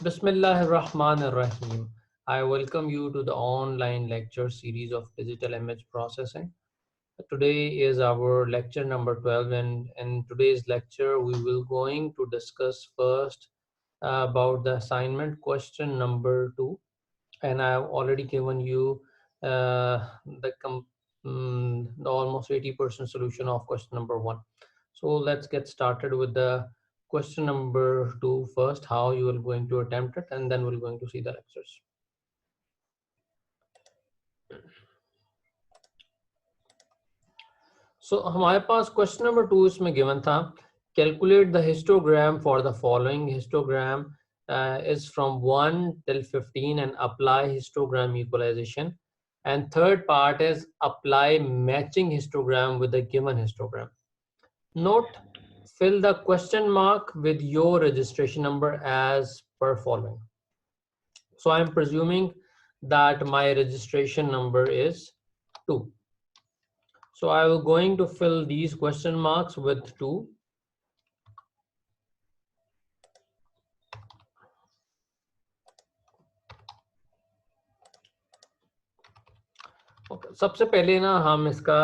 Bismillahirrahmanirrahim. I welcome you to the online lecture series of digital image processing. Today is our lecture number 12, and in today's lecture we will going to discuss first about the assignment question number 2, and I have already given you the almost 80% solution of question number 1. So let's get started with the question number 2 first, how you are going to attempt it, and then we're going to see the lectures. So हमारे पास question number 2 इसमें given था, calculate the histogram for the following. Histogram is from 1 till 15 and apply histogram equalization. And third part is apply matching histogram with the given histogram. Note, fill the question mark with your registration number as per following. So I am presuming that my registration number is 2. So I will going to fill these question marks with 2. Okay. सबसे पहले ना हम इसका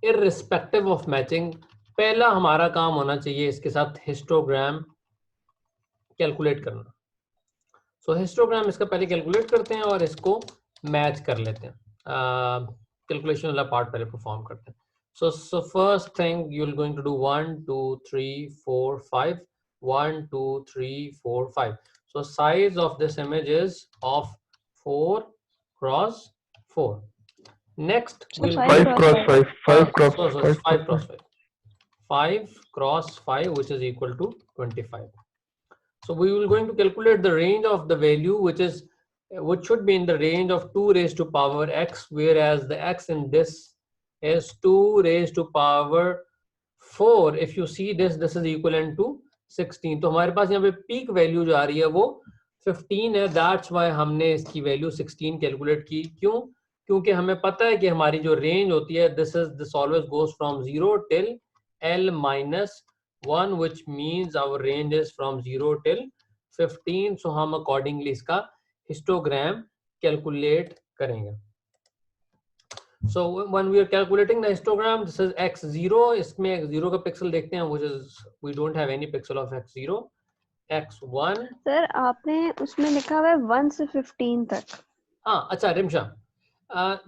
irrespective of matching, पहला हमारा काम होना चाहिए इसके साथ हिस्टोग्राम कैलकुलेट करना. सो हिस्टोग्राम इसका पहले कैलकुलेट करते हैं और इसको मैच कर लेते हैं. कैलकुलेशन वाला पार्ट पहले परफॉर्म करते हैं. So first thing you're going to do 1 2 3 4 5 1 2 3 4 5. So size of this image is of 4 cross 4. Next we'll 5 cross 5 5 cross 5 cross 5 5 cross 5, which is equal to 25. So we will going to calculate the range of the value, which should be in the range of 2 raised to power x, whereas the x in this is 2 raised to power 4. If you see this is equivalent to 16. तो हमारे पास यहाँ पे peak value जो आ रही है वो 15 है. That's why हमने इसकी वैल्यू 16 कैलकुलेट की. क्यों? क्योंकि हमें पता है कि हमारी जो रेंज होती है this always goes from 0 till l minus 1, which means our range is from 0 till 15. So हम accordingly इसका histogram calculate करेंगे. So when we are calculating the histogram, this is x0. इसमें x0 का पिक्सल देखते हैं, which is we don't have any pixel of x0. x1. Sir आपने उसमें लिखा हुआ है 1 से 15 तक. हाँ अच्छा रिमशा,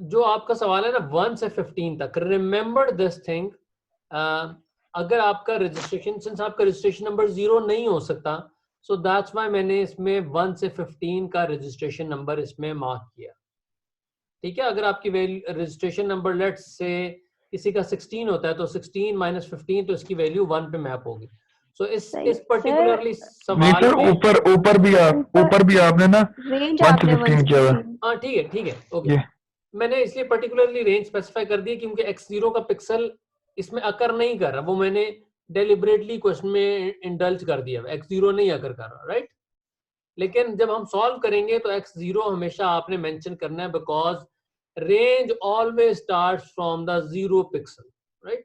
जो आपका सवाल है ना 1 से 15 तक, रिमेंबर दिस थिंग. अगर आपका रजिस्ट्रेशन, सिंस आपका रजिस्ट्रेशन नंबर 0 नहीं हो सकता, सो दैट्स व्हाई मैंने इसमें 1 से 15 का रजिस्ट्रेशन नंबर इसमें मार्क किया. ठीक है, अगर आपकी रजिस्ट्रेशन नंबर लेट्स से किसी का 16 होता है तो 16 माइनस 15, तो इसकी वैल्यू 1 पे मैप होगी. सो इस पर्टिकुलरली सवाल में ऊपर भी आपने ना रेंज 1 आपने से 15 किया हुआ. हाँ ठीक है ओके. मैंने इसलिए पर्टिकुलरली रेंज स्पेसिफाई कर दी क्योंकि x0 का पिक्सल इसमें अकर नहीं कर रहा, वो मैंने डेलिबरेटली क्वेश्चन में इंडल्ज कर दिया. x0 नहीं अकर कर रहा, राइट. लेकिन जब हम सॉल्व करेंगे तो x0 हमेशा आपने मेंशन करना है, because range always starts from the 0 pixel, right.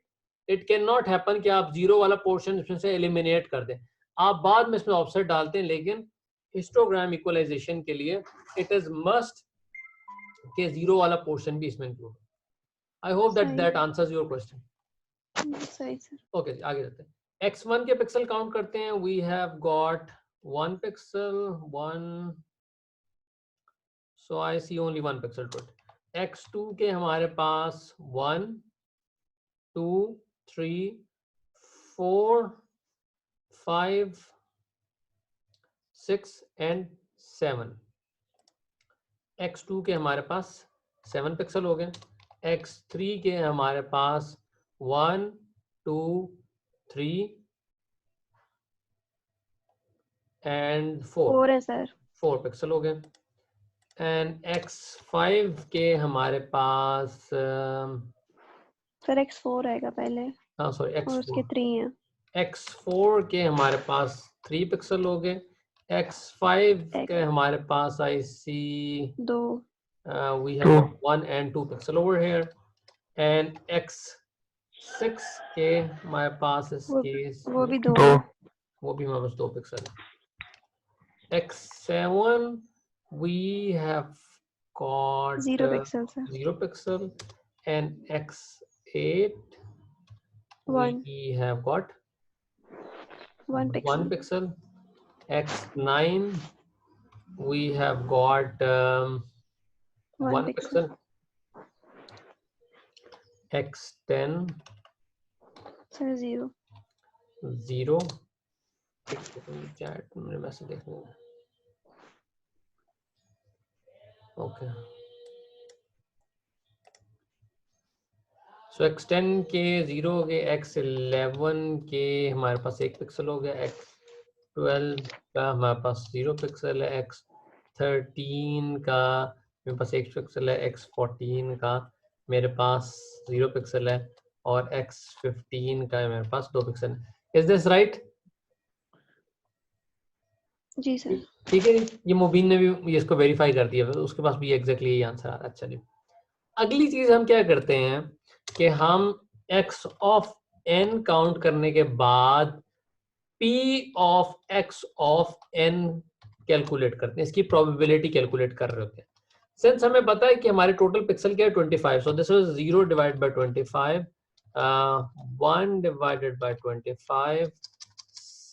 It can not happen कि आप 0 वाला पोर्शन इसमें से एलिमिनेट कर दें. आप बाद में इसमें ऑफसेट डालते हैं, लेकिन हिस्टोग्राम इक्वलाइजेशन के लिए इट इज मस्ट के 0 वाला पोर्शन भी इसमें include. I hope that answers your question. सही सर. ओके आगे चलते हैं. x1 के पिक्सल काउंट करते हैं. We have got 1 pixel 1, so I see only 1 pixel to it. x2 के हमारे पास 1 2 3 4 5 6 and 7. x2 के हमारे पास 7 पिक्सल हो गए. x3 के हमारे पास 1 2 3 and 4 है सर. 4 पिक्सल हो गए. एंड x5 के हमारे पास सर x4 आएगा पहले. हाँ सॉरी और उसके 3 हैं. x4 के हमारे पास 3 पिक्सल हो गए. x5 के हमारे पास आई सी 2. we have 1 and 2 pixel over here. and x6 के हमारे पास इसके वो भी 2. वो भी हमारे पास 2 pixel. x7 we have got 0 pixel sir. 0 pixel, and x8 1 we have got 1 1 pixel. pixel. x9 we have got 1 1 pixel. pixel. x10 Sir 0. 0. Chat मेरे message देखने में. ओके, सो x10 के 0 हो गए, x11 के हमारे पास 1 पिक्सल हो गया, x12 का हमारे पास 0 पिक्सल है, x13 का मेरे पास 1 पिक्सल है, x14 का मेरे पास 0 पिक्सल है, और x15 का मेरे पास 2 पिक्सल है. Is this right? जी सर. ठीक है, ये मुबीन ने भी इसको वेरीफाई कर दिया, उसके पास भी एग्जैक्टली यही आंसर आ रहा है. चलिए अगली चीज हम क्या करते हैं कि हम x ऑफ n काउंट करने के बाद p of x of n calculate करते हैं, इसकी प्रोबेबिलिटी कैलकुलेट कर रहे होते हैं. सिंस हमें पता है कि हमारे टोटल पिक्सल क्या है 25, so this was 0 divided by 25, 1 divided by 25,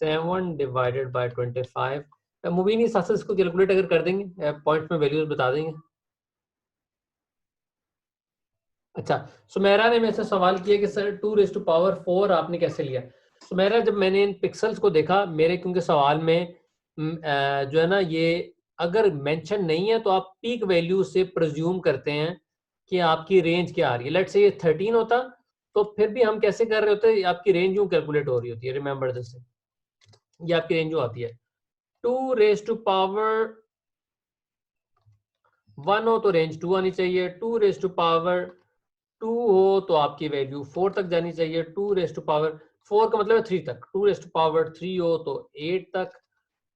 7 divided bye 25. मुबीन इस साथ इसको कैलकुलेट अगर कर देंगे, पॉइंट में वैल्यूज बता देंगे. अच्छा, सुमेरा ने मेरे से सवाल किया कि सर 2⁴ आपने कैसे लिया. सुमेरा, जब मैंने इन पिक्सल्स को देखा, मेरे क्योंकि सवाल में जो है ना, ये अगर मेंशन नहीं है तो आप पीक वैल्यू से प्रिज्यूम करते हैं कि आपकी रेंज क्या आ रही है. लेट्स से ये 13 होता तो फिर भी हम कैसे कर रहे होते, आपकी रेंज यूं कैलकुलेट हो रही होती है. रिमेंबर दिस, ये आपकी रेंज जो आती है 2⁻1 हो तो रेंज 2 आनी चाहिए, 2⁻2 हो तो आपकी वैल्यू 4 तक जानी चाहिए, 2⁻4 का मतलब है 3 तक, 2⁻3 हो तो 8 तक,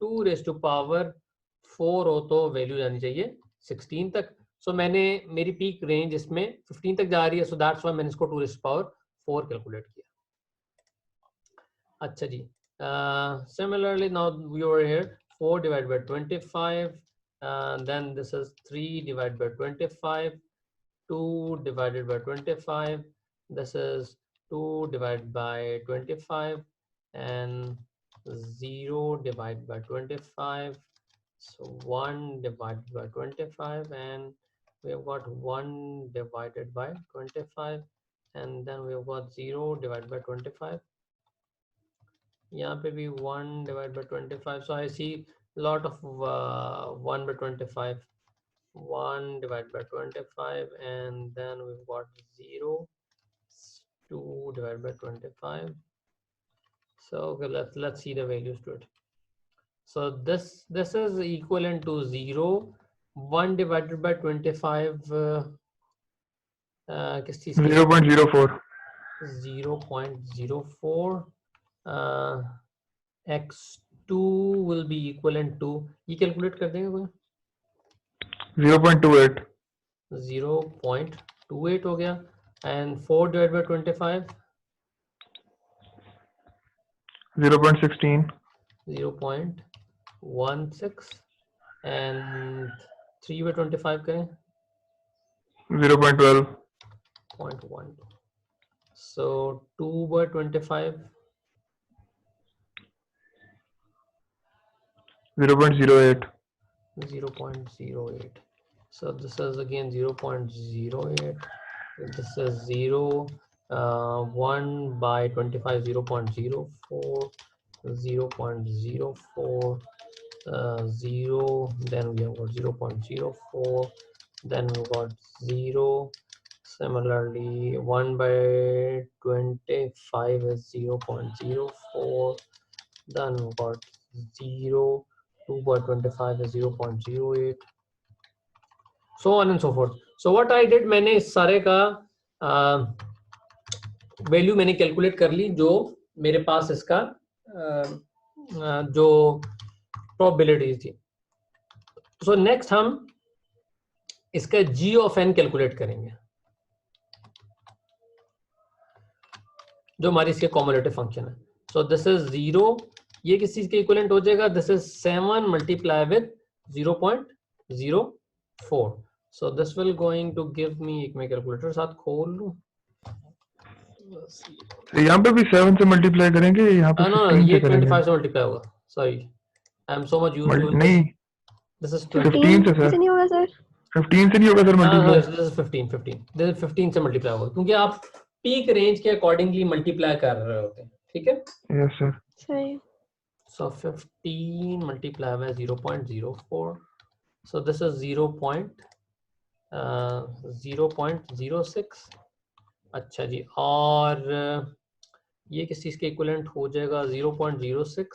2⁻4 हो तो वैल्यू जानी चाहिए 16 तक. सो मैंने मेरी पीक रेंज इसमें 15 तक जा रही है, सो दैट्स व्हाई मैंने इसको 2⁻4 कैलकुलेट किया. अच्छा जी, similarly now we are here 4 divided by 25, then this is 3 divided by 25, 2 divided by 25, this is 2 divided by 25, and 0 divided by 25, so 1 divided by 25, and we have got 1 divided by 25, and then we have got 0 divided by 25. यहाँ पे भी 1 divided by 25, so I see lot of 1 by 25, 1 divided by 25, and then we've got 0, 2 divided by 25. So okay, let's see the values to it. So this is equivalent to 0, 1 divided by 25 किस चीज की 0.04. 0.04. x2 will be equivalent to, ये calculate कर देंगे कोई? 0.28. 0.28 हो गया, and 4 divided by 25, 0.16. 0.16, and 3 by 25 करें 0.12. 0.12, so 2 by 25, 0.08. 0.08, so this is again 0.08, this is 0, 1 by 25, 0.04, 0.04, 0, then we have got 0.04, then we got 0. Similarly 1 by 25 is 0.04, then we got 0, 2 by 25 is 0.08, so on and so forth. So what I did, मैंने इस सारे का value मैंने calculate कर ली जो मेरे पास इसका जो प्रोबेबिलिटी थी. सो नेक्स्ट हम इसका g ऑफ n कैलकुलेट करेंगे, जो हमारी इसके कॉम्युलेटिव फंक्शन है. सो दिस इज 0, ये किस चीज के इक्विवेलेंट हो जाएगा? This is 7 multiply with 0.04. So this will going to give me, एक मैं कैलकुलेटर साथ खोल लूं। तो यहाँ पे भी 7 से मल्टीप्लाई करेंगे, यहाँ पे नो 15 ये से करेंगे। 25 से मल्टीप्लाई होगा, sorry I am so much used to नहीं, दिस इज 15 से सर, से नहीं होगा सर? 15 से नहीं होगा सर मल्टीप्लाई। दिस इज 15 से मल्टीप्लाई होगा, क्योंकि आप पीक रेंज के अकॉर्डिंगली मल्टीप्लाई कर रहे होते हैं, ठीक है। Yes sir. सही। So 15 multiplied by 0.04. So this is 0.06. अच्छा जी, और ये किस चीज के इक्विवेलेंट हो जाएगा? 0.06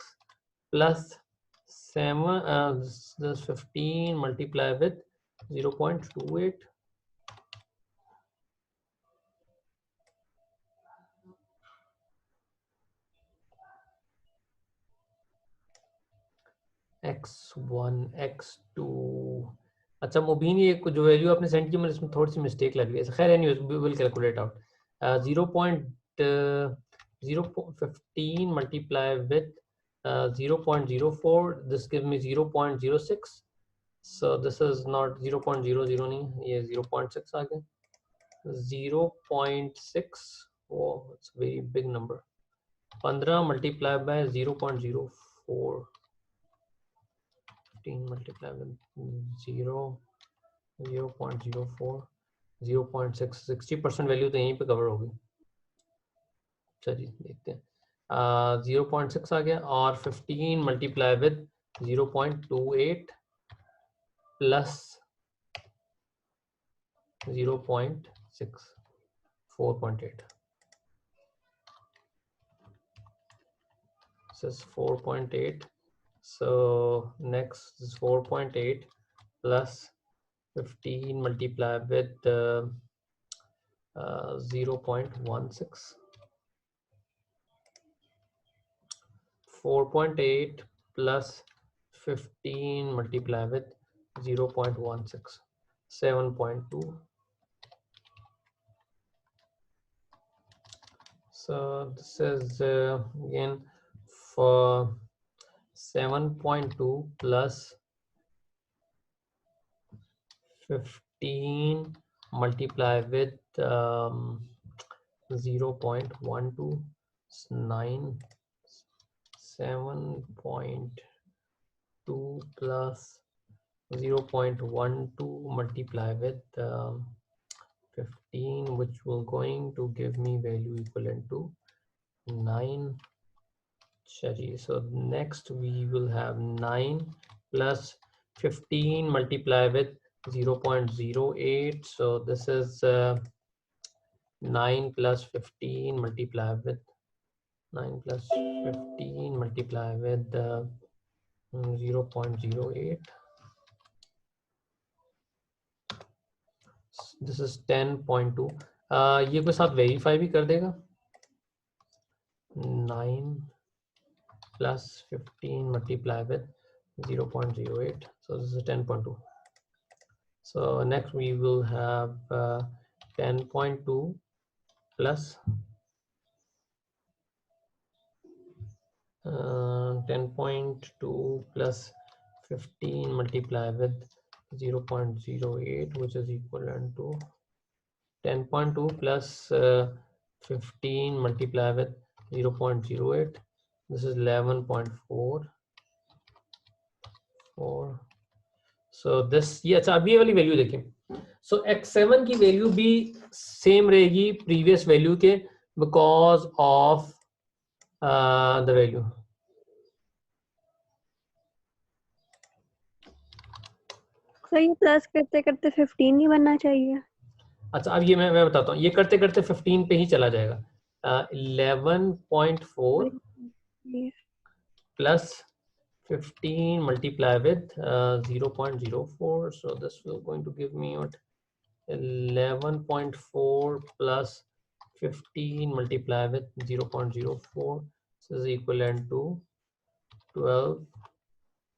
plus 15 multiply with 0.28. x1 x2. अच्छा मुबीन, ये जो वैल्यू आपने सेंड की, मुझे इसमें थोड़ी सी मिस्टेक लग रही है। खैर anyways we will calculate out. 0.15 multiply with 0.04, this give me 0.06. So this is not 0.00, नहीं, ये 0.6 आ गया। 0.6, वो it's very big number. 15 multiply by 0.04, 15 multiplied with 0.04, 0.6, 60% value तो यहीं पे कवर होगी। चलिए देखते हैं, 0.6 आ गया, और 15 multiply with 0.28 plus 0.6, 4.8. This is 4.8. So next is 4.8 plus 15 multiplied with 0.16. 4.8 plus 15 multiplied with 0.16, 7.2. So this is again for 7.2 plus 15 multiplied with 0.12, 9. 7.2 plus 0.12 multiply with 15, which will going to give me value equivalent to 9. So next we will have 9 plus 15 multiply with 0.08. So this is 9 plus 15 multiply with 9 plus 15 multiply with 0.08. This is 10.2. ये कोई साथ verify भी कर देगा? 9 plus 15 multiply with 0.08. So this is 10.2. So next we will have 10.2 plus 10.2 plus 15 multiply with 0.08, which is equivalent to 10.2 plus 15 multiply with 0.08. This is 11.4. So this, ये अच्छा, अब ये वाली वैल्यू देखें। So x7 की वैल्यू भी सेम रहेगी previous value के, because of the value. Sir ये प्लस करते करते 15 ही बनना चाहिए। अच्छा अब ये मैं बताता हूँ, ये करते करते 15 पे ही चला जाएगा। 11.4 plus 15 multiply with 0.04. So this will going to give me what? 11.4 plus 15 multiply with 0.04. This is equivalent to 12.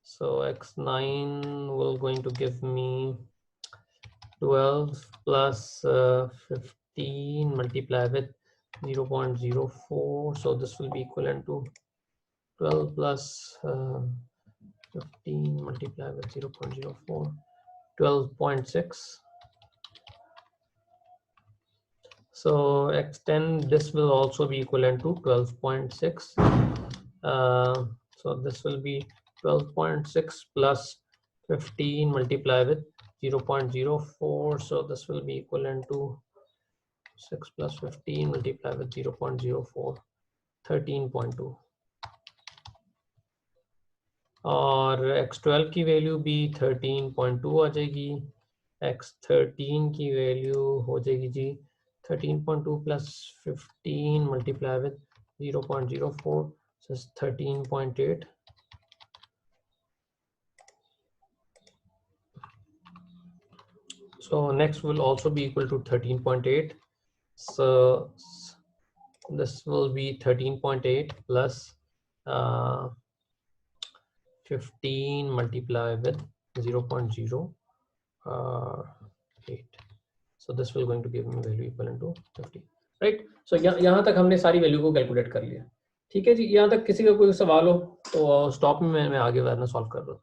So x9 will going to give me 12 plus 15 multiply with 0.04. So this will be equivalent to 12 plus 15 multiplied with 0.04, 12.6. So x10, this will also be equivalent to 12.6. So this will be 12.6 plus 15 multiplied with 0.04. So this will be equivalent to 6 plus 15 multiplied with 0.04, 13.2. और x12 की value भी 13.2 आ जाएगी, x13 की value हो जाएगी जी 13.2 plus 15 multiplied with 0.04, so it's 13.8. So next will also be equal to 13.8. So this will be 13.8 plus 15 multiplied with 0.08. So this will going to give me value equivalent to 50. Right? So यहाँ तक हमने सारी value को calculate कर लिया. ठीक है जी, यहाँ तक किसी का कोई सवाल हो तो स्टॉप में मैं आगे वरना सॉल्व कर दूँ.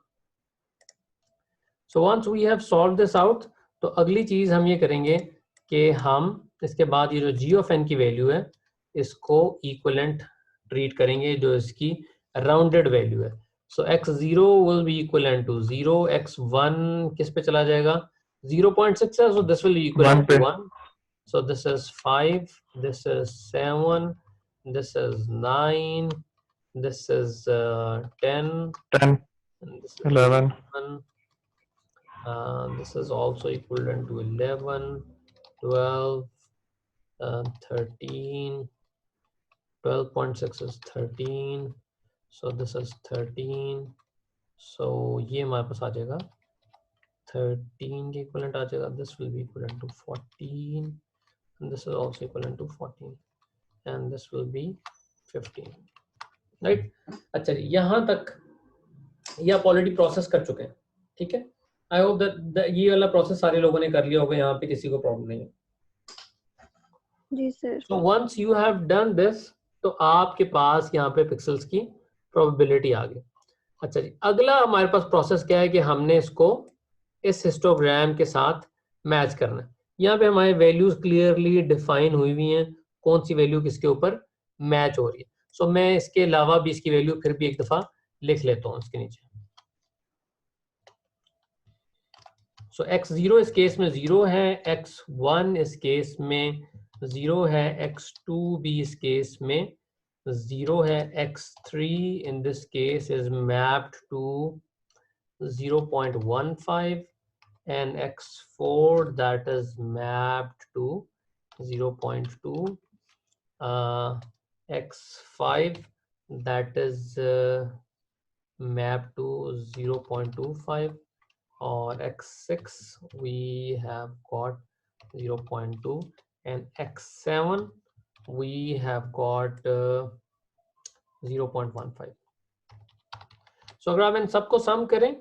So once we have solved this out, तो अगली चीज हम ये करेंगे कि हम इसके बाद ये जो g of n की वैल्यू है इसको इक्विवेलेंट ट्रीट करेंगे जो इसकी राउंडेड वैल्यू है. सो x0 will be equivalent to 0, x1 किस पे चला जाएगा 0.6 है, so this will be equivalent to 1. So this is 5, this is 7, this is 9, this is 10, and this is 11. This is also equivalent to 11, 12, 13, 12.6 is 13, so this is 13, so ये हमारे पास आ जाएगा 13 के equivalent आ जाएगा, this will be equivalent to 14, and this is also equivalent to 14, and this will be 15, right? अच्छा जी, यहाँ तक ये आप ऑलरेडी प्रोसेस कर चुके हैं, ठीक है. आई होप दैट ये वाला प्रोसेस सारे लोगों ने कर लिया होगा, यहाँ पे किसी को प्रॉब्लम नहीं है. जी sir. So once you have done this, तो आपके पास यहाँ पे पिक्सेल्स की प्रोबेबिलिटी आ गई. अच्छा जी, अगला हमारे पास प्रोसेस क्या है कि हमने इसको इस हिस्टोग्राम के साथ मैच करना है. यहाँ पे हमारे वैल्यूज क्लियरली डिफाइन हुई हुई हैं, कौन सी वैल्यू किसके ऊपर मैच हो रही है. सो मैं इसके अलावा भी इसकी वैल्यू फिर भी एक दफा लिख लेता हूँ इसके नीचे. सो x0 इस केस में 0 है, x1 इस केस में 0 है, x2 भी इस केस में 0 है, x3 in this case is mapped to 0.15 and x4 that is mapped to 0.2, x5 that is mapped to 0.25, or x6 we have got 0.2, and x7 we have got 0.15. So अगर आप इन सबको सम करें,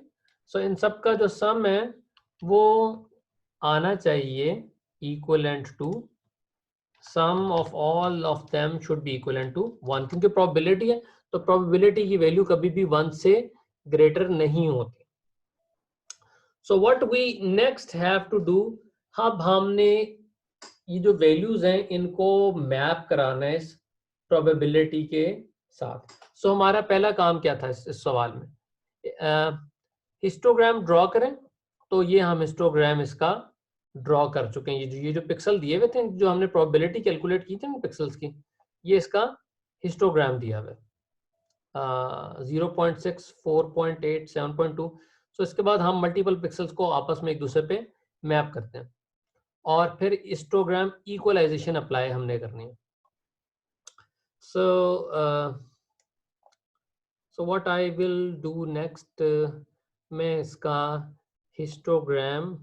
so इन सब का जो सम है वो आना चाहिए equivalent to sum of all of them should be equivalent to 1, क्योंकि probability है तो probability की वैल्यू कभी भी 1 से ग्रेटर नहीं होती. So what we next have to do, अब हमने ये जो वैल्यूज हैं इनको मैप कराना है इस प्रोबेबिलिटी के साथ. सो हमारा पहला काम क्या था इस सवाल में, हिस्टोग्राम ड्रॉ करें. तो ये हम हिस्टोग्राम इसका ड्रॉ कर चुके हैं. ये जो पिक्सल दिए हुए थे, जो हमने प्रोबेबिलिटी कैलकुलेट की थी पिक्सल्स की, ये इसका हिस्टोग्राम दिया हुआ है 0.6, 4.8, 7.2. सो इसके बाद हम मल्टीपल पिक्सल्स को आपस में एक दूसरे पे मैप करते हैं और फिर हिस्टोग्राम इक्वलाइजेशन अप्लाई हमने करनी है. So what I will do next, मैं इसका हिस्टोग्राम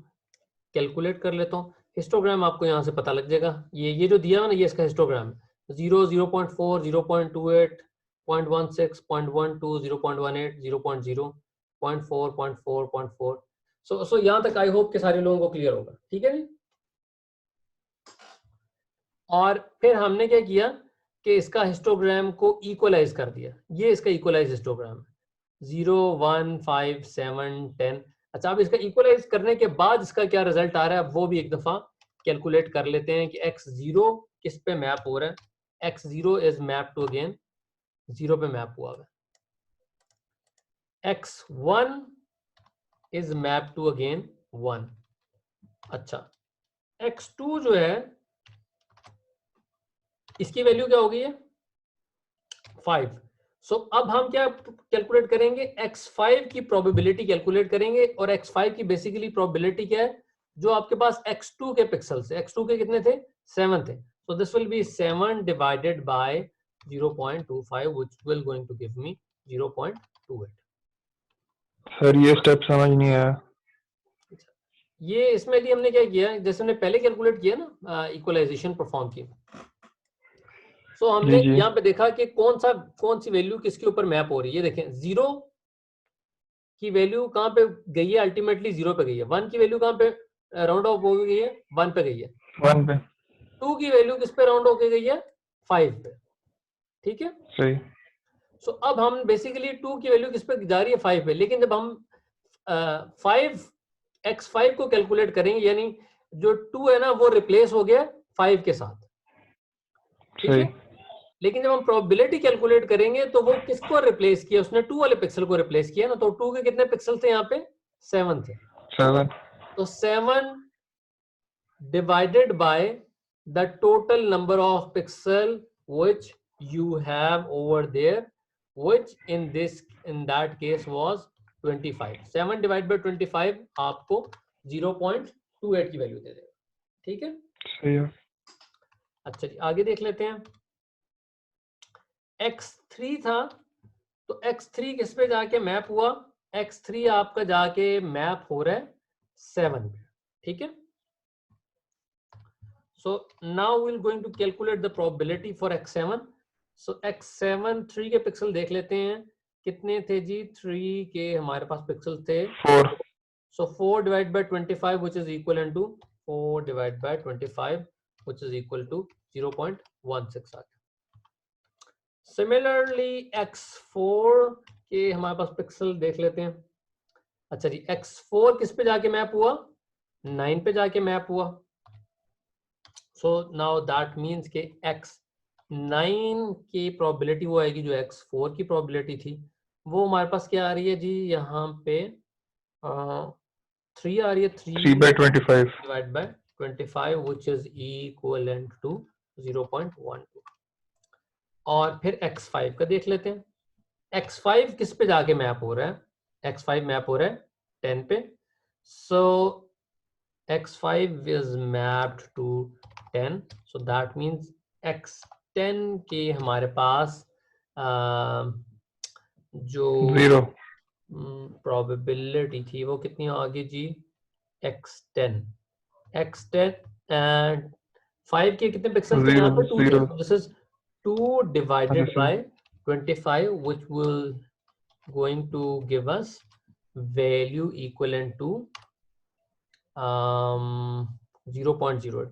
कैलकुलेट कर लेता हूँ. हिस्टोग्राम आपको यहाँ से पता लग जाएगा, ये जो दिया है ना, ये इसका हिस्टोग्राम है. 0, 0.4, 0.28, 0.16, 0.12, 0.18, 0.0, 0.4, 0.4, 0.4. सो यहाँ तक आई होप के सारे लोगों को क्लियर होगा, ठीक है जी. और फिर हमने क्या किया कि इसका हिस्टोग्राम को इक्वलाइज कर दिया, ये इसका इक्वलाइज हिस्टोग्राम है 0 1 5 7 10। अच्छा, अब इसका इक्वलाइज करने के बाद इसका क्या रिजल्ट आ रहा है वो भी एक दफा कैलकुलेट कर लेते हैं कि x0 किस पे मैप हो रहा है। x0 is map to again 0 पे मैप हुआ है, x1 is map to again 1। अच्छा, x2 जो है इसकी वैल्यू क्या हो गई है 5। सो अब हम क्या कैलकुलेट करेंगे, x5 की प्रोबेबिलिटी कैलकुलेट करेंगे, और x5 की बेसिकली प्रोबेबिलिटी क्या है, जो आपके पास x2 के पिक्सल्स है, x2 के कितने थे 7 थे, so this will be 7 divided by 0.25 which will going to give me 0.28। Sir ये स्टेप समझ नहीं आया। ये इसमें भी हमने क्या किया, जैसे हमने पहले कैलकुलेट किया ना इक्वलाइजेशन परफॉर्म की, सो हमने जी जी यहाँ पे देखा कि कौन सी वैल्यू किसके ऊपर मैप हो रही है। ये देखें, 0 की वैल्यू कहाँ पे गई है, अल्टीमेटली 0 पे गई है। 1 की वैल्यू कहाँ पे राउंड ऑफ हो गई है 1 पे गई है। 1 पे 2 की वैल्यू किस पे राउंड होके गई है 5 पे, ठीक है। सही। सो अब हम बेसिकली 2 की वैल्यू किस पे जा रही है 5 पे, लेकिन जब हम 5x5 को कैलकुलेट करेंगे, यानी जो 2 है ना वो रिप्लेस हो गया 5 के साथ, ठीक सही है। लेकिन जब हम प्रोबेबिलिटी कैलकुलेट करेंगे तो वो किसको रिप्लेस किया, उसने 2 वाले पिक्सल को रिप्लेस किया ना, तो 2 के कितने पिक्सल थे यहाँ पे 7 थे, 7 तो 7 divided by the total number of pixel which you have over there, which in that case was 25। 7 divided by 25 आपको 0.28 की वैल्यू दे देगा, ठीक है। सही है। अच्छा जी, आगे देख लेते हैं। x3 था, तो x3 किस पे जाके मैप हुआ, x3 आपका जाके मैप हो रहा है 7 पे, ठीक है। So now we're going to calculate the probability for x7। So x7 3 के पिक्सल देख लेते हैं, कितने थे जी, 3 के हमारे पास पिक्सल थे 4 So 4 divided by 25 which is equivalent to 4 divided by 25 which is equal to 0.16 आ गया। Similarly x4 के हमारे पास पिक्सल देख लेते हैं। अच्छा जी, x4 किस पे जाके मैप हुआ 9 पे जाके मैप हुआ। So now that means कि x9 की प्रोबेबिलिटी वो आएगी जो x4 की प्रोबेबिलिटी थी, वो हमारे पास क्या आ रही है जी, यहाँ पे 3 आ रही है, 3 by 25 divide by 25 which is equivalent to 0.12। और फिर x5 का देख लेते हैं, x5 किस पे जाके मैप हो रहा है, x5 मैप हो रहा है 10 पे। So x5 is mapped to 10, so that means x10 के हमारे पास जो 0 प्रोबेबिलिटी थी वो कितनी आ गई जी, x10 एंड 5 के कितने पिक्सल थे यहाँ पे 2 थे, 0 so this is 2 divided अच्छा by सही 25 which will going to give us value equivalent to 0.08।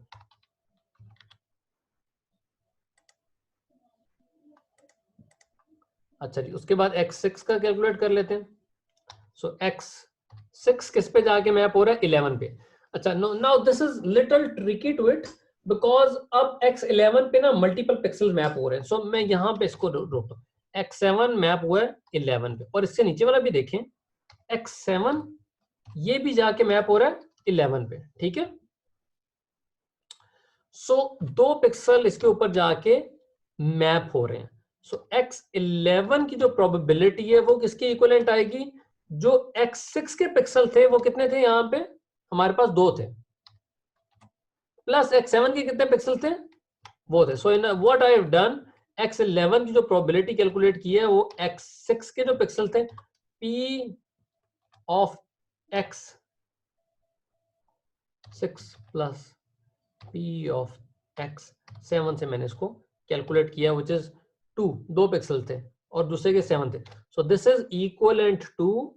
अच्छा जी, उसके बाद x6 का कैलकुलेट कर लेते हैं। सो x6 किस पे जाके मैप हो रहा है 11 पे। अच्छा, now this is little tricky to it because अब x11 पे ना मल्टीपल पिक्सल मैप हो रहे हैं। सो मैं यहाँ पे इसको रोकता हूँ, x7 मैप हुआ है 11 पे, और इससे नीचे वाला भी देखें x7 ये भी जाके मैप हो रहा है 11 पे, ठीक है। सो 2 पिक्सल इसके ऊपर जाके मैप हो रहे हैं। सो x11 की जो प्रोबेबिलिटी है वो किसके इक्विवेलेंट आएगी, जो x6 के पिक्सल थे वो कितने थे यहाँ पे हमारे पास 2 थे, प्लस x7 के कितने पिक्सल थे वो थे। So in what I have done, x11 की जो प्रोबेबिलिटी कैलकुलेट की है वो x6 के जो पिक्सल थे p of x6 plus p of x7 से मैंने इसको कैलकुलेट किया, विच इज 2 पिक्सल थे और दूसरे के 7 थे। So this is equivalent to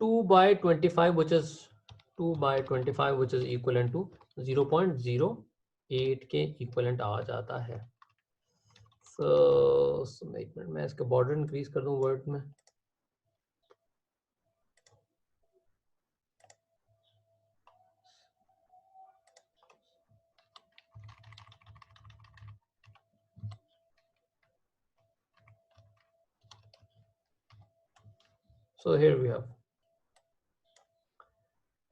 2 by 25 which is 2 by 25 which is equivalent to 0.0 8 के इक्वलेंट आ जाता है। सो एक मिनट, मैं इसका बॉर्डर इंक्रीज कर दूं वर्ड में। So here we have.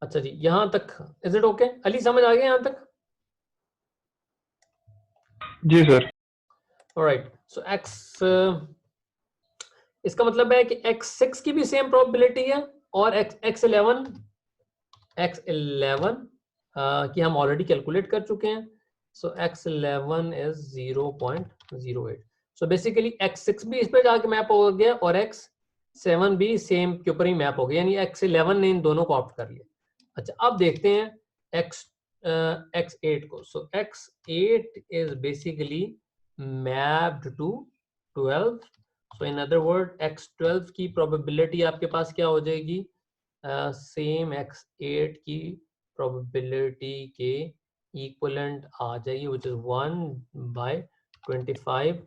अच्छा जी, यहां तक इज इट ओके? अली समझ आ गया यहां तक? जी सर। ऑलराइट, सो x इसका मतलब है कि x6 की भी सेम प्रोबेबिलिटी है और x11 की हम ऑलरेडी कैलकुलेट कर चुके हैं। सो x11 is 0.08। So basically x6 भी इस पे जाके मैप हो गया और x7 भी सेम के ऊपर ही मैप हो गया, यानी x11 ने इन दोनों को ऑप्ट कर लिया। अच्छा, अब देखते हैं x8 को। So x8 is basically mapped to 12। So in other word x12 की प्रोबेबिलिटी आपके पास क्या हो जाएगी? सेम x8 की प्रोबेबिलिटी के इक्वलेंट आ जाएगी, विच इज 1/25